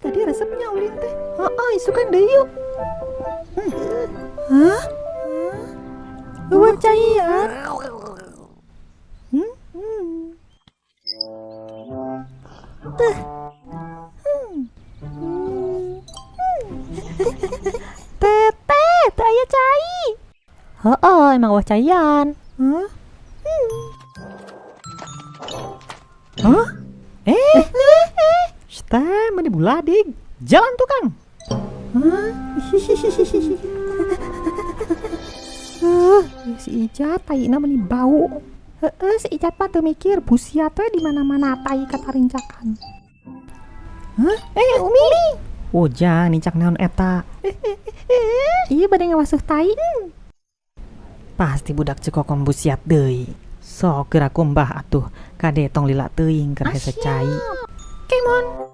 tadi resepnya ulin teh. Isukan deh yuk. Hah? Eueuh caian. Tete, teu aya cai. Emang wah caian. Hah? Teh, meni buladig. Jalan tukang. Si Ijat taina meni bau. Si Ijat mah teu mikir busia teh di mana-mana tai katarincakan. Umi. Ujang nincak naon eta. Iya bade ngawasuh tai. Pasti budak cekokom busiat deui. Sok geura kumbah atuh kade tong lila teuing keur hese cai. Kemon.